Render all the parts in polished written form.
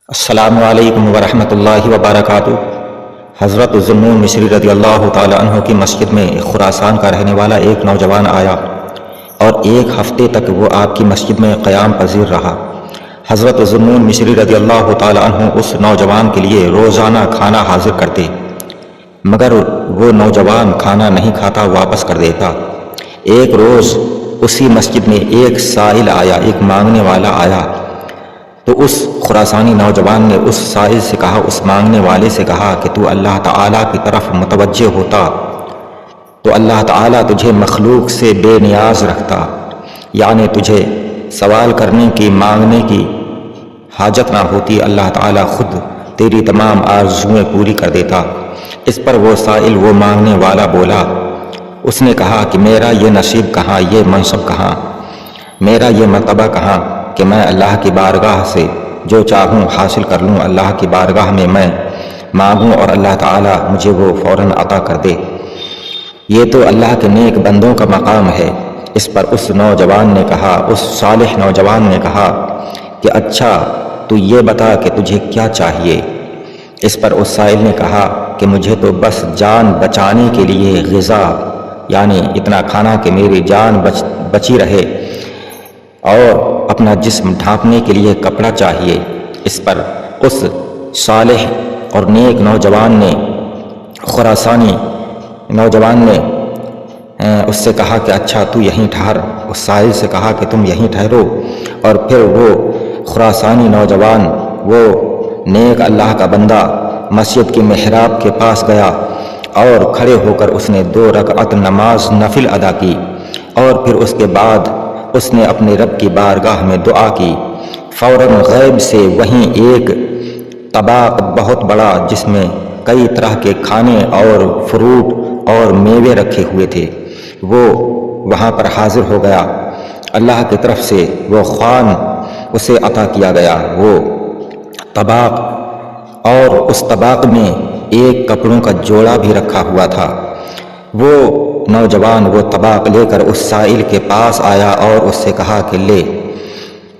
السلام علیکم ورحمۃ اللہ وبرکاتہ۔ حضرت ذوالنون مصری رضی اللہ تعالی عنہ کی مسجد میں خراسان کا رہنے والا ایک نوجوان آیا اور ایک ہفتے تک وہ آپ کی مسجد میں قیام پذیر رہا۔ حضرت ذوالنون مصری رضی اللہ تعالی عنہ اس نوجوان کے لیے روزانہ کھانا حاضر کرتے، مگر وہ نوجوان کھانا نہیں کھاتا، واپس کر دیتا۔ ایک روز اسی مسجد میں ایک سائل آیا، ایک مانگنے والا آیا، تو اس خراسانی نوجوان نے اس سائل سے کہا، اس مانگنے والے سے کہا کہ تو اللہ تعالیٰ کی طرف متوجہ ہوتا تو اللہ تعالیٰ تجھے مخلوق سے بے نیاز رکھتا، یعنی تجھے سوال کرنے کی، مانگنے کی حاجت نہ ہوتی، اللہ تعالیٰ خود تیری تمام آرزوئیں پوری کر دیتا۔ اس پر وہ سائل، وہ مانگنے والا بولا، اس نے کہا کہ میرا یہ نصیب کہاں، یہ منصب کہاں، میرا یہ مرتبہ کہاں کہ میں اللہ کی بارگاہ سے جو چاہوں حاصل کر لوں، اللہ کی بارگاہ میں میں مانگوں اور اللہ تعالیٰ مجھے وہ فوراً عطا کر دے۔ یہ تو اللہ کے نیک بندوں کا مقام ہے۔ اس پر اس نوجوان نے کہا، اس صالح نوجوان نے کہا کہ اچھا تو یہ بتا کہ تجھے کیا چاہیے۔ اس پر اس سائل نے کہا کہ مجھے تو بس جان بچانے کے لیے غذا، یعنی اتنا کھانا کہ میری جان بچی رہے، اور اپنا جسم ڈھانپنے کے لیے کپڑا چاہیے۔ اس پر اس صالح اور نیک نوجوان نے، خراسانی نوجوان نے اس سے کہا کہ اچھا تو یہیں ٹھہر۔ اس سائل سے کہا کہ تم یہیں ٹھہرو، اور پھر وہ خراسانی نوجوان، وہ نیک اللہ کا بندہ مسجد کے محراب کے پاس گیا اور کھڑے ہو کر اس نے 2 رکعت نماز نفل ادا کی، اور پھر اس کے بعد اس نے اپنے رب کی بارگاہ میں دعا کی۔ فوراً غیب سے وہیں ایک طباق بہت بڑا، جس میں کئی طرح کے کھانے اور فروٹ اور میوے رکھے ہوئے تھے، وہ وہاں پر حاضر ہو گیا۔ اللہ کی طرف سے وہ خوان اسے عطا کیا گیا، وہ طباق، اور اس طباق میں ایک کپڑوں کا جوڑا بھی رکھا ہوا تھا۔ وہ نوجوان وہ طباق لے کر اس سائل کے پاس آیا اور اس سے کہا کہ لے،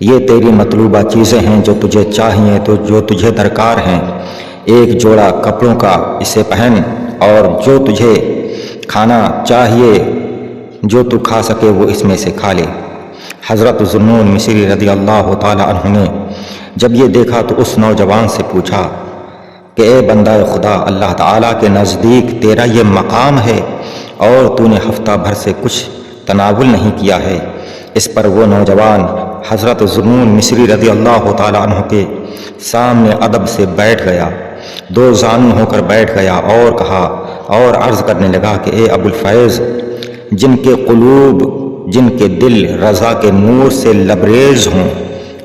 یہ تیری مطلوبہ چیزیں ہیں جو تجھے چاہیے، تو جو تجھے درکار ہیں، ایک جوڑا کپڑوں کا، اسے پہن، اور جو تجھے کھانا چاہیے، جو تو کھا سکے، وہ اس میں سے کھا لے۔ حضرت ذوالنون مصری رضی اللہ تعالی عنہ نے جب یہ دیکھا تو اس نوجوان سے پوچھا کہ اے بندہ خدا، اللہ تعالیٰ کے نزدیک تیرا یہ مقام ہے اور تو نے ہفتہ بھر سے کچھ تناول نہیں کیا ہے۔ اس پر وہ نوجوان حضرت ذوالنون مصری رضی اللہ تعالیٰ عنہ کے سامنے ادب سے بیٹھ گیا، 2 زانو ہو کر بیٹھ گیا اور کہا اور عرض کرنے لگا کہ اے ابو الفیض، جن کے قلوب، جن کے دل رضا کے نور سے لبریز ہوں،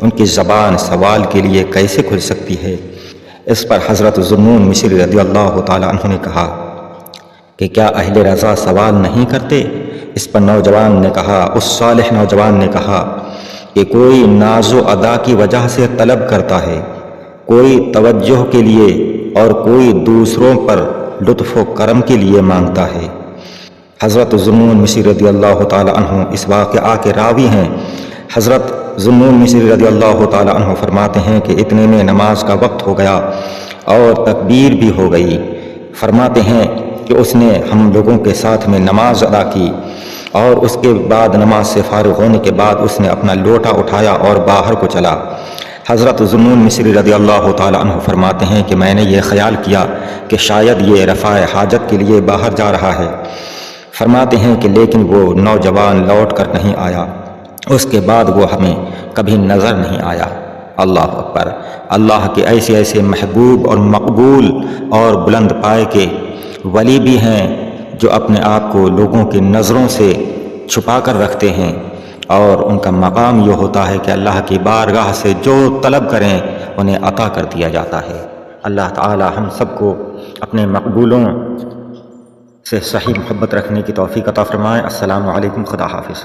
ان کی زبان سوال کے لیے کیسے کھل سکتی ہے؟ اس پر حضرت ذوالنون مصری رضی اللہ تعالیٰ عنہ نے کہا کہ کیا اہل رضا سوال نہیں کرتے؟ اس پر نوجوان نے کہا، اس صالح نوجوان نے کہا کہ کوئی ناز و ادا کی وجہ سے طلب کرتا ہے، کوئی توجہ کے لیے، اور کوئی دوسروں پر لطف و کرم کے لیے مانگتا ہے۔ حضرت ذوالنون مصری رضی اللہ تعالی عنہ اس واقعہ کے راوی ہیں۔ حضرت ذوالنون مصری رضی اللہ تعالی عنہ فرماتے ہیں کہ اتنے میں نماز کا وقت ہو گیا اور تکبیر بھی ہو گئی۔ فرماتے ہیں کہ اس نے ہم لوگوں کے ساتھ میں نماز ادا کی، اور اس کے بعد نماز سے فارغ ہونے کے بعد اس نے اپنا لوٹا اٹھایا اور باہر کو چلا۔ حضرت ذوالنون مصری رضی اللہ تعالی عنہ فرماتے ہیں کہ میں نے یہ خیال کیا کہ شاید یہ رفع حاجت کے لیے باہر جا رہا ہے۔ فرماتے ہیں کہ لیکن وہ نوجوان لوٹ کر نہیں آیا، اس کے بعد وہ ہمیں کبھی نظر نہیں آیا۔ اللہ اکبر! اللہ کے ایسے ایسے محبوب اور مقبول اور بلند پائے کے ولی بھی ہیں جو اپنے آپ کو لوگوں کی نظروں سے چھپا کر رکھتے ہیں، اور ان کا مقام یہ ہوتا ہے کہ اللہ کی بارگاہ سے جو طلب کریں انہیں عطا کر دیا جاتا ہے۔ اللہ تعالی ہم سب کو اپنے مقبولوں سے صحیح محبت رکھنے کی توفیق عطا فرمائے۔ السلام علیکم، خدا حافظ۔